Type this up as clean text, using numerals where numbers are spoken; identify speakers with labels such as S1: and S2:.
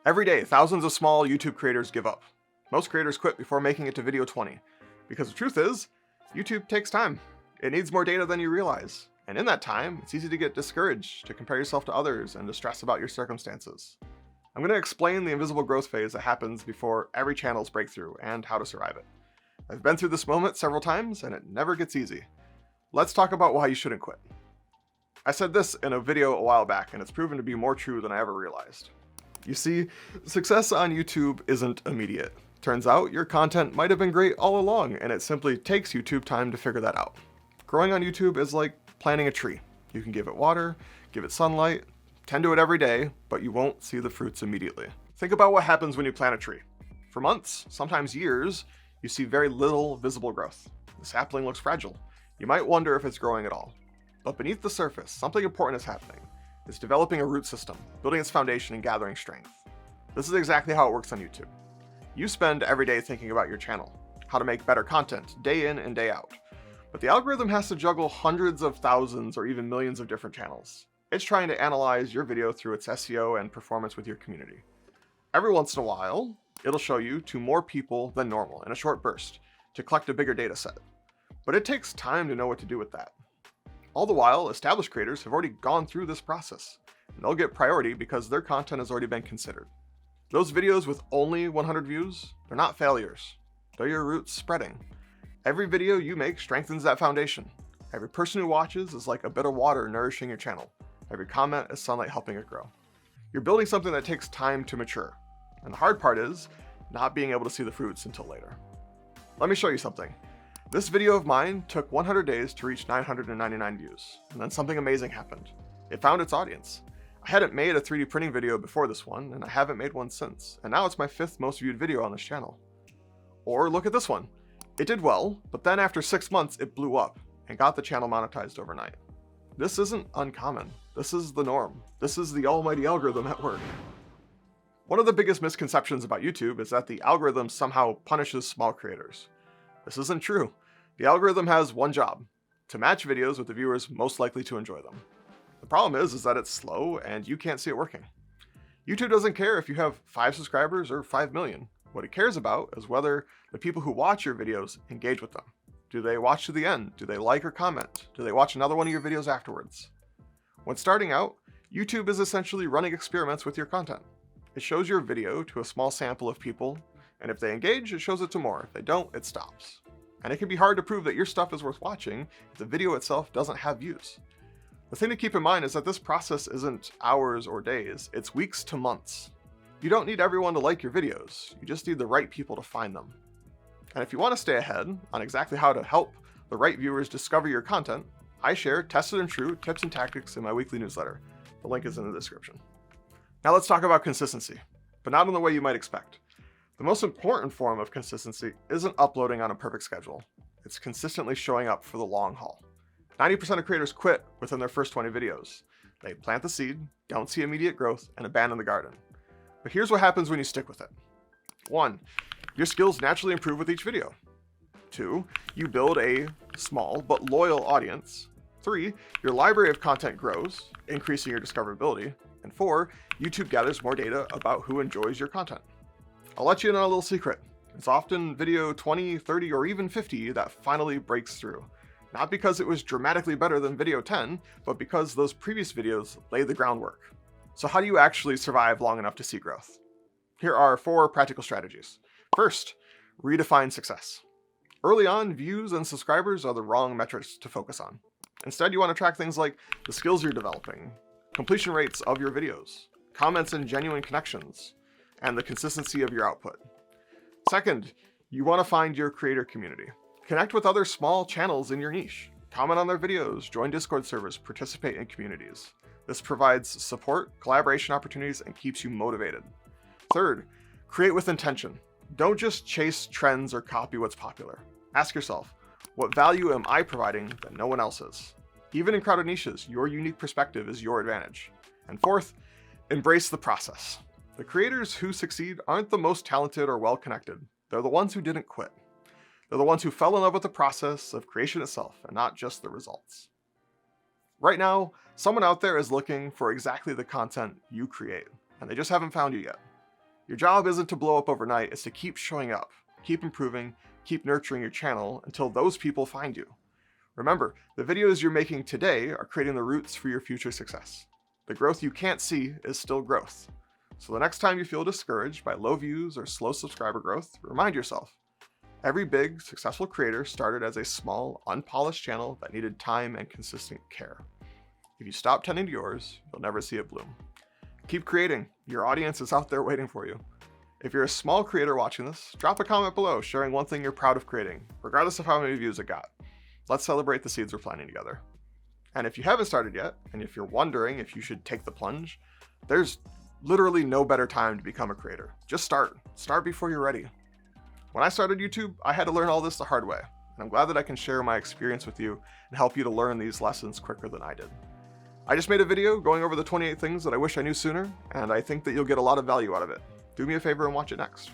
S1: Every day, thousands of small YouTube creators give up. Most creators quit before making it to video 20. Because the truth is, YouTube takes time. It needs more data than you realize. And in that time, it's easy to get discouraged, to compare yourself to others, and to stress about your circumstances. I'm going to explain the invisible growth phase that happens before every channel's breakthrough and how to survive it. I've been through this moment several times, and it never gets easy. Let's talk about why you shouldn't quit. I said this in a video a while back, and it's proven to be more true than I ever realized. You see, success on YouTube isn't immediate. Turns out your content might have been great all along, and it simply takes YouTube time to figure that out. Growing on YouTube is like planting a tree. You can give it water, give it sunlight, tend to it every day, but you won't see the fruits immediately. Think about what happens when you plant a tree. For months, sometimes years, you see very little visible growth. The sapling looks fragile. You might wonder if it's growing at all. But beneath the surface, something important is happening. It's developing a root system, building its foundation and gathering strength. This is exactly how it works on YouTube. You spend every day thinking about your channel, how to make better content, day in and day out. But the algorithm has to juggle hundreds of thousands or even millions of different channels. It's trying to analyze your video through its SEO and performance with your community. Every once in a while, it'll show you to more people than normal in a short burst to collect a bigger data set. But it takes time to know what to do with that. All the while, established creators have already gone through this process, and they'll get priority because their content has already been considered. Those videos with only 100 views, they're not failures. They're your roots spreading. Every video you make strengthens that foundation. Every person who watches is like a bit of water nourishing your channel. Every comment is sunlight helping it grow. You're building something that takes time to mature. And the hard part is not being able to see the fruits until later. Let me show you something. This video of mine took 100 days to reach 999 views, and then something amazing happened. It found its audience. I hadn't made a 3D printing video before this one, and I haven't made one since, and now it's my 5th most viewed video on this channel. Or look at this one. It did well, but then after 6 months it blew up and got the channel monetized overnight. This isn't uncommon. This is the norm. This is the almighty algorithm at work. One of the biggest misconceptions about YouTube is that the algorithm somehow punishes small creators. This isn't true. The algorithm has one job: to match videos with the viewers most likely to enjoy them. The problem is that it's slow and you can't see it working. YouTube doesn't care if you have 5 subscribers or 5 million. What it cares about is whether the people who watch your videos engage with them. Do they watch to the end? Do they like or comment? Do they watch another one of your videos afterwards? When starting out, YouTube is essentially running experiments with your content. It shows your video to a small sample of people, and if they engage, it shows it to more. If they don't, it stops. And it can be hard to prove that your stuff is worth watching if the video itself doesn't have views. The thing to keep in mind is that this process isn't hours or days, it's weeks to months. You don't need everyone to like your videos, you just need the right people to find them. And if you want to stay ahead on exactly how to help the right viewers discover your content, I share tested and true tips and tactics in my weekly newsletter. The link is in the description. Now let's talk about consistency, but not in the way you might expect. The most important form of consistency isn't uploading on a perfect schedule. It's consistently showing up for the long haul. 90% of creators quit within their first 20 videos. They plant the seed, don't see immediate growth, and abandon the garden. But here's what happens when you stick with it. 1. Your skills naturally improve with each video. 2. You build a small but loyal audience. 3. Your library of content grows, increasing your discoverability. And 4. YouTube gathers more data about who enjoys your content. I'll let you in on a little secret. It's often video 20, 30, or even 50 that finally breaks through. Not because it was dramatically better than video 10, but because those previous videos laid the groundwork. So how do you actually survive long enough to see growth? Here are 4 practical strategies. First, redefine success. Early on, views and subscribers are the wrong metrics to focus on. Instead, you want to track things like the skills you're developing, completion rates of your videos, comments and genuine connections, and the consistency of your output. Second, you want to find your creator community. Connect with other small channels in your niche. Comment on their videos, join Discord servers, participate in communities. This provides support, collaboration opportunities, and keeps you motivated. Third, create with intention. Don't just chase trends or copy what's popular. Ask yourself, what value am I providing that no one else is? Even in crowded niches, your unique perspective is your advantage. And fourth, embrace the process. The creators who succeed aren't the most talented or well-connected. They're the ones who didn't quit. They're the ones who fell in love with the process of creation itself and not just the results. Right now, someone out there is looking for exactly the content you create, and they just haven't found you yet. Your job isn't to blow up overnight, it's to keep showing up, keep improving, keep nurturing your channel until those people find you. Remember, the videos you're making today are creating the roots for your future success. The growth you can't see is still growth. So the next time you feel discouraged by low views or slow subscriber growth, remind yourself, every big, successful creator started as a small, unpolished channel that needed time and consistent care. If you stop tending to yours, you'll never see it bloom. Keep creating. Your audience is out there waiting for you. If you're a small creator watching this, drop a comment below sharing one thing you're proud of creating, regardless of how many views it got. Let's celebrate the seeds we're planting together. And if you haven't started yet, and if you're wondering if you should take the plunge, there's literally no better time to become a creator. Just start. Start before you're ready. When I started YouTube, I had to learn all this the hard way, and I'm glad that I can share my experience with you and help you to learn these lessons quicker than I did. I just made a video going over the 28 things that I wish I knew sooner, and I think that you'll get a lot of value out of it. Do me a favor and watch it next.